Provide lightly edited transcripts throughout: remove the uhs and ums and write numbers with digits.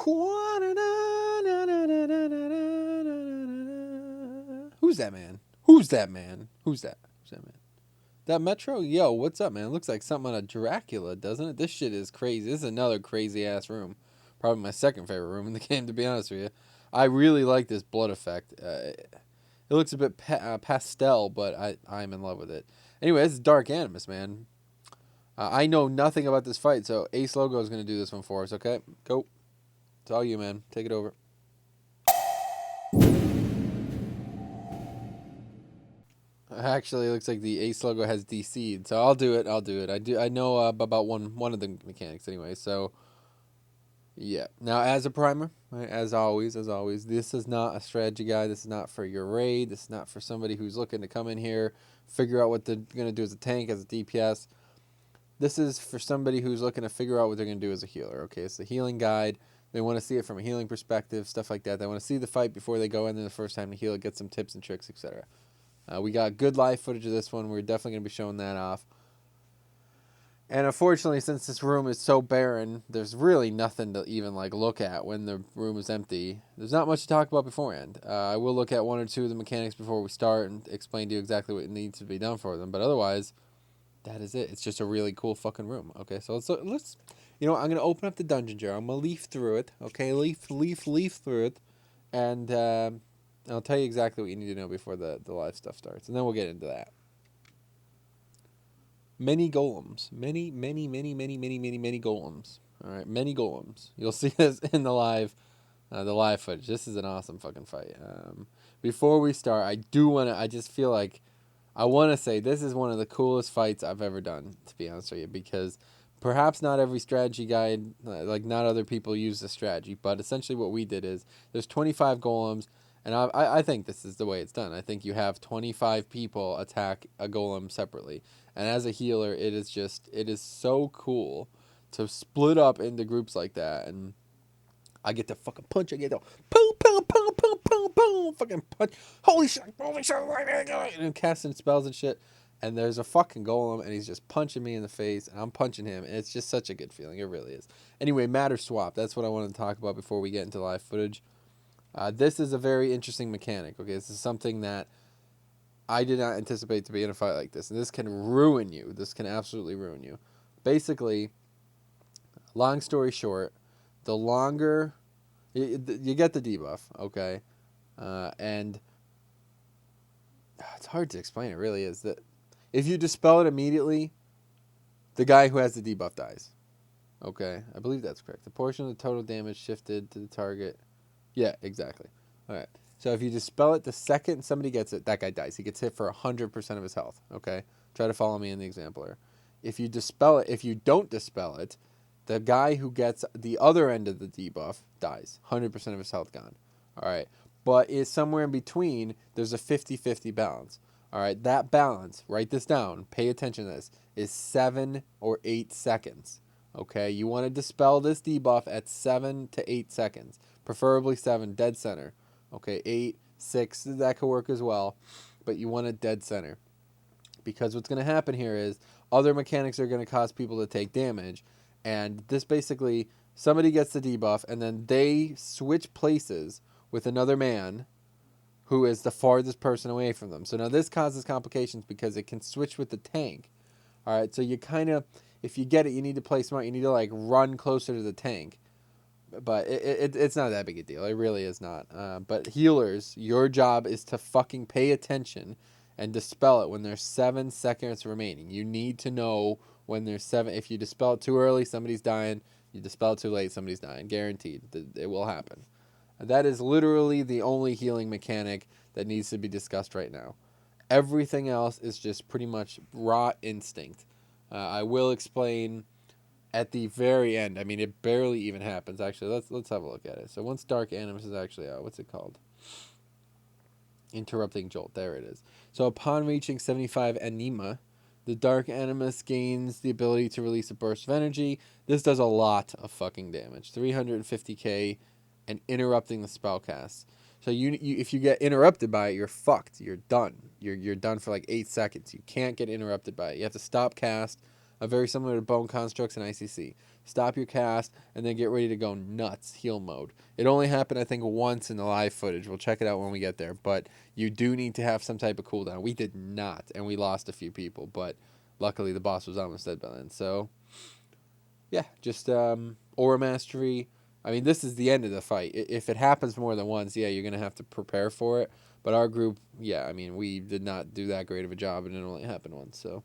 Who's that man? Who's that man? Who's that? Who's that man? That Metro? Yo, what's up, man? It looks like something out of Dracula, doesn't it? This shit is crazy. This is another crazy-ass room. Probably my second favorite room in the game, to be honest with you. I really like this blood effect. It looks a bit pastel, but I'm in love with it. Anyway, this is Dark Animus, man. I know nothing about this fight, so Ace Logo is going to do this one for us, okay? Go. It's all you, man. Take it over. Actually, it looks like the Ace Logo has DC'd, so I'll do it. I know about one of the mechanics anyway, so yeah. Now, as a primer, right, as always, this is not a strategy guide. This is not for your raid. This is not for somebody who's looking to come in here, figure out what they're going to do as a tank, as a DPS. This is for somebody who's looking to figure out what they're going to do as a healer, okay? It's a healing guide. They want to see it from a healing perspective, stuff like that. They want to see the fight before they go in there the first time to heal, get some tips and tricks, etc. We got good live footage of this one. We're definitely going to be showing that off. And unfortunately, since this room is so barren, there's really nothing to even look at when the room is empty. There's not much to talk about beforehand. I will look at one or two of the mechanics before we start and explain to you exactly what needs to be done for them. But otherwise, that is it. It's just a really cool fucking room. Okay, so let's I'm going to open up the dungeon jar. I'm going to leaf through it. Okay, leaf through it. And I'll tell you exactly what you need to know before the live stuff starts. And then we'll get into that. Many golems. Many golems. All right, many golems. You'll see this in the live footage. This is an awesome fucking fight. Before we start, I just feel like I want to say this is one of the coolest fights I've ever done, to be honest with you, because perhaps not every strategy guide, not other people use the strategy, but essentially what we did is there's 25 golems, and I think this is the way it's done. I think you have 25 people attack a golem separately. And as a healer, it is so cool to split up into groups like that. And I get to fucking punch. I get to boom, fucking punch. Holy shit, and casting spells and shit. And there's a fucking golem, and he's just punching me in the face, and I'm punching him. And it's just such a good feeling. It really is. Anyway, matter swap. That's what I wanted to talk about before we get into live footage. This is a very interesting mechanic. Okay, this is something that I did not anticipate to be in a fight like this. And this can ruin you. This can absolutely ruin you. Basically, long story short, the longer you get the debuff, okay? And it's hard to explain. It really is. That if you dispel it immediately, the guy who has the debuff dies. Okay? I believe that's correct. The portion of the total damage shifted to the target. Yeah, exactly. All right. So if you dispel it the second somebody gets it, that guy dies. He gets hit for 100% of his health. Okay? Try to follow me in the example here. If you don't dispel it, the guy who gets the other end of the debuff dies. 100% of his health gone. All right. But it's somewhere in between, there's a 50-50 balance. All right. That balance, write this down, pay attention to this, is 7 or 8 seconds. Okay? You want to dispel this debuff at 7 to 8 seconds. Preferably 7, dead center. Okay, 8, 6, that could work as well. But you want it dead center. Because what's going to happen here is other mechanics are going to cause people to take damage. And this basically, somebody gets the debuff, and then they switch places with another man who is the farthest person away from them. So now this causes complications because it can switch with the tank. All right, so you kind of, if you get it, you need to play smart. You need to run closer to the tank. But it's not that big a deal. It really is not. But healers, your job is to fucking pay attention and dispel it when there's 7 seconds remaining. You need to know when there's 7. If you dispel it too early, somebody's dying. You dispel it too late, somebody's dying. Guaranteed. It will happen. That is literally the only healing mechanic that needs to be discussed right now. Everything else is just pretty much raw instinct. I will explain at the very end. I mean, it barely even happens. Actually, let's have a look at it. So once Dark Animus is actually out, what's it called? Interrupting Jolt. There it is. So upon reaching 75 anima, the Dark Animus gains the ability to release a burst of energy. This does a lot of fucking damage. 350k and interrupting the spell cast. So you if you get interrupted by it, you're fucked. You're done. You're done for 8 seconds. You can't get interrupted by it. You have to stop cast. Very similar to Bone Constructs and ICC. stop your cast, and then get ready to go nuts, heal mode. It only happened, I think, once in the live footage. We'll check it out when we get there. But you do need to have some type of cooldown. We did not, and we lost a few people. But luckily, the boss was almost dead by then. So, yeah, just aura mastery. I mean, this is the end of the fight. If it happens more than once, yeah, you're going to have to prepare for it. But our group, yeah, I mean, we did not do that great of a job, and it only happened once. So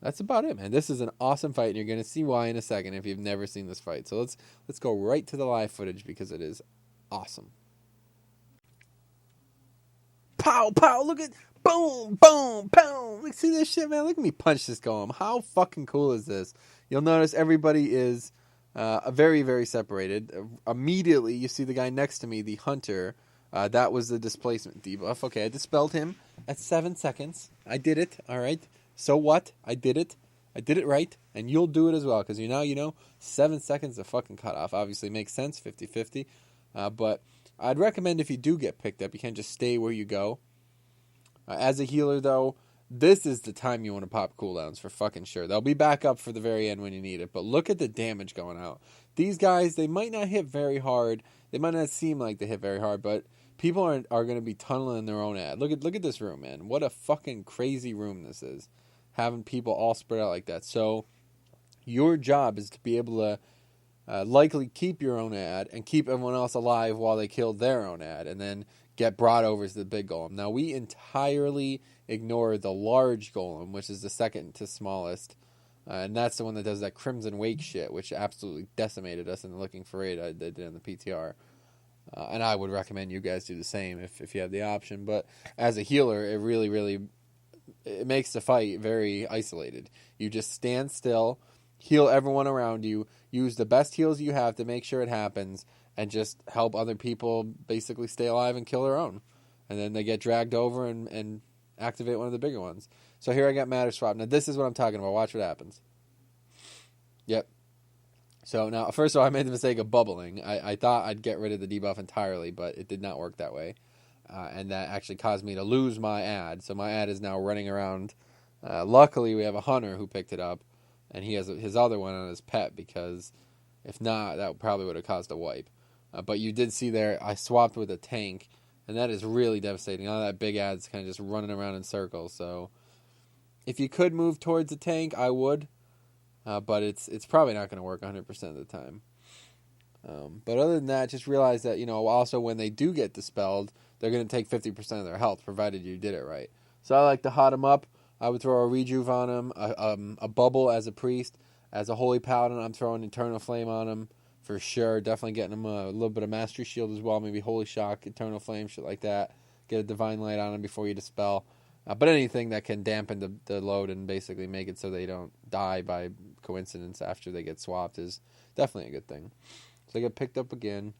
that's about it, man. This is an awesome fight, and you're going to see why in a second if you've never seen this fight. So let's go right to the live footage because it is awesome. Pow, pow, look at, boom, boom, boom. Look, see this shit, man? Look at me punch this golem. How fucking cool is this? You'll notice everybody is very, very separated. Immediately, you see the guy next to me, the hunter. That was the displacement debuff. Okay, I dispelled him at 7 seconds. I did it, all right? So what? I did it. I did it right, and you'll do it as well, because you know, 7 seconds of fucking cutoff. Obviously makes sense, 50-50. But I'd recommend if you do get picked up, you can't just stay where you go. As a healer, though, this is the time you want to pop cooldowns for fucking sure. They'll be back up for the very end when you need it, but look at the damage going out. These guys, they might not hit very hard. They might not seem like they hit very hard, but people are going to be tunneling their own ad. Look at this room, man. What a fucking crazy room this is, having people all spread out like that. So your job is to be able to likely keep your own ad and keep everyone else alive while they kill their own ad, and then get brought over to the big golem. Now, we entirely ignored the large golem, which is the second to smallest, and that's the one that does that Crimson Wake shit, which absolutely decimated us in the Looking for Raid I did in the PTR. And I would recommend you guys do the same if you have the option. But as a healer, it really, really it makes the fight very isolated. You just stand still, heal everyone around you, use the best heals you have to make sure it happens, and just help other people basically stay alive and kill their own. And then they get dragged over and activate one of the bigger ones. So here I got Matter Swap. Now this is what I'm talking about. Watch what happens. Yep. So now, first of all, I made the mistake of bubbling. I thought I'd get rid of the debuff entirely, but it did not work that way. And that actually caused me to lose my ad. So my ad is now running around. Luckily, we have a hunter who picked it up, and he has his other one on his pet, because if not, that probably would have caused a wipe. But you did see there, I swapped with a tank, and that is really devastating. All that big ad's kind of just running around in circles. So if you could move towards the tank, I would. But it's probably not going to work 100% of the time. But other than that, just realize that, also when they do get dispelled, they're going to take 50% of their health, provided you did it right. So I like to hot them up. I would throw a rejuve on them, a bubble as a priest. As a holy paladin, I'm throwing Eternal Flame on them for sure. Definitely getting them a little bit of Mastery Shield as well. Maybe Holy Shock, Eternal Flame, shit like that. Get a Divine Light on them before you dispel. But anything that can dampen the load and basically make it so they don't die by coincidence after they get swapped is definitely a good thing. So they get picked up again.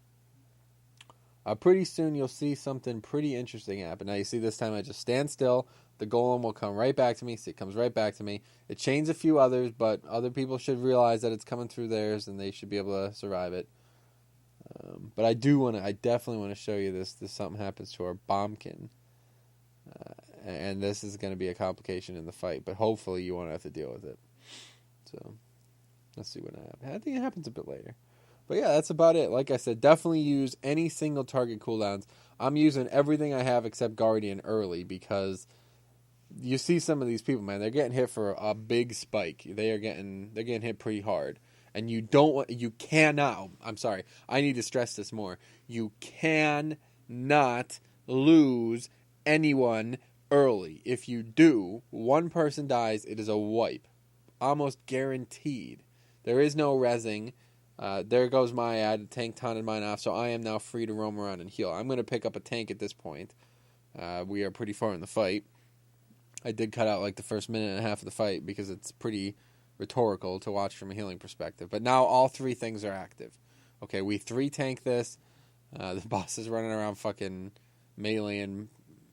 Pretty soon you'll see something pretty interesting happen. Now you see this time I just stand still. The golem will come right back to me. See, it comes right back to me. It chains a few others, but other people should realize that it's coming through theirs and they should be able to survive it. But I definitely want to show you this. Something happens to our bombkin. And this is going to be a complication in the fight, but hopefully you won't have to deal with it. So, let's see what happens. I think it happens a bit later. But yeah, that's about it. Like I said, definitely use any single target cooldowns. I'm using everything I have except Guardian early, because you see some of these people, man, they're getting hit for a big spike. They're getting hit pretty hard. And I'm sorry, I need to stress this more. You cannot lose anyone early. If you do, one person dies, it is a wipe. Almost guaranteed. There is no rezzing. There goes my ad. Tank taunted mine off, so I am now free to roam around and heal. I'm going to pick up a tank at this point. We are pretty far in the fight. I did cut out like the first minute and a half of the fight because it's pretty rhetorical to watch from a healing perspective. But now all three things are active. Okay, we 3-tank this. The boss is running around fucking meleeing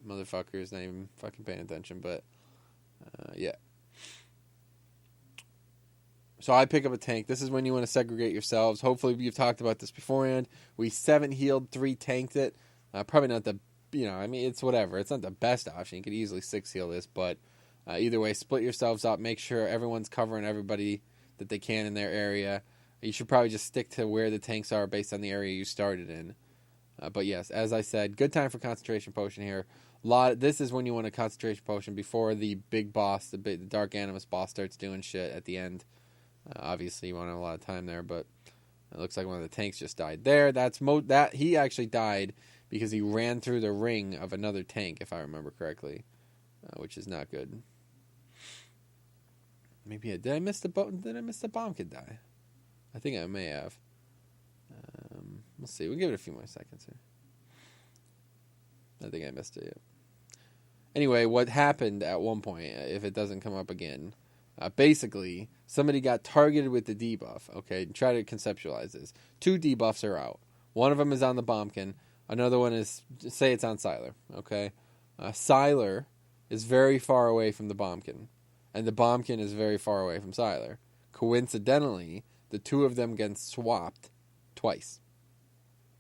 motherfuckers, not even fucking paying attention, but yeah. So I pick up a tank. This is when you want to segregate yourselves. Hopefully you've talked about this beforehand. We 7-healed, 3-tanked it. Probably not the, it's whatever. It's not the best option. You could easily 6-heal this, but either way, split yourselves up. Make sure everyone's covering everybody that they can in their area. You should probably just stick to where the tanks are based on the area you started in. But yes, as I said, good time for concentration potion here. This is when you want a concentration potion before the big boss, the Dark Animus boss, starts doing shit at the end. Obviously, you want to have a lot of time there, but it looks like one of the tanks just died there. That he actually died because he ran through the ring of another tank, if I remember correctly, which is not good. Maybe did I miss the bomb kid die? I think I may have. We'll see. We'll give it a few more seconds here. I think I missed it. Yeah. Anyway, what happened at one point, if it doesn't come up again, basically somebody got targeted with the debuff. Okay, try to conceptualize this. 2 debuffs are out. One of them is on the bombkin. Another one is, say it's on Siler. Okay, Siler is very far away from the bombkin, and the bombkin is very far away from Siler. Coincidentally, the 2 of them get swapped twice.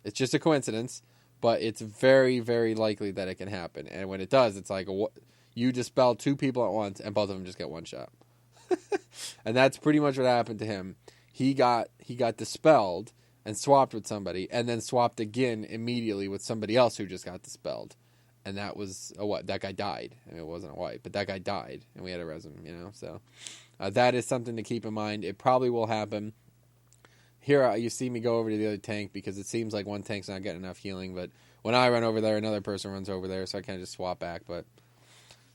It's just a coincidence, but it's very, very likely that it can happen. And when it does, it's like you dispel 2 people at once, and both of them just get one shot. And that's pretty much what happened to him. He got dispelled and swapped with somebody, and then swapped again immediately with somebody else who just got dispelled. And that was that guy died. I mean, it wasn't a wipe, but that guy died, and we had to res him. So that is something to keep in mind. It probably will happen. Here you see me go over to the other tank because it seems like one tank's not getting enough healing, but when I run over there, another person runs over there, so I kind of just swap back. But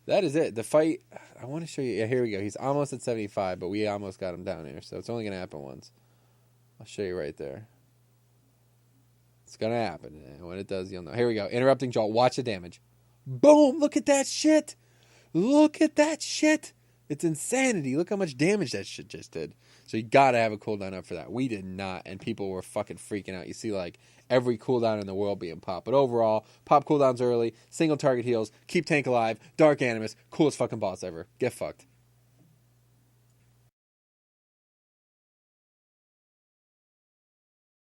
that is it. The fight, I want to show you. Yeah, here we go. He's almost at 75, but we almost got him down here, so it's only going to happen once. I'll show you right there. It's going to happen, and when it does, you'll know. Here we go. Interrupting Jolt. Watch the damage. Boom! Look at that shit! Look at that shit! It's insanity. Look how much damage that shit just did. So you gotta have a cooldown up for that. We did not, and people were fucking freaking out. You see, like, every cooldown in the world being popped. But overall, pop cooldowns early, single target heals, keep tank alive, Dark Animus, coolest fucking boss ever. Get fucked.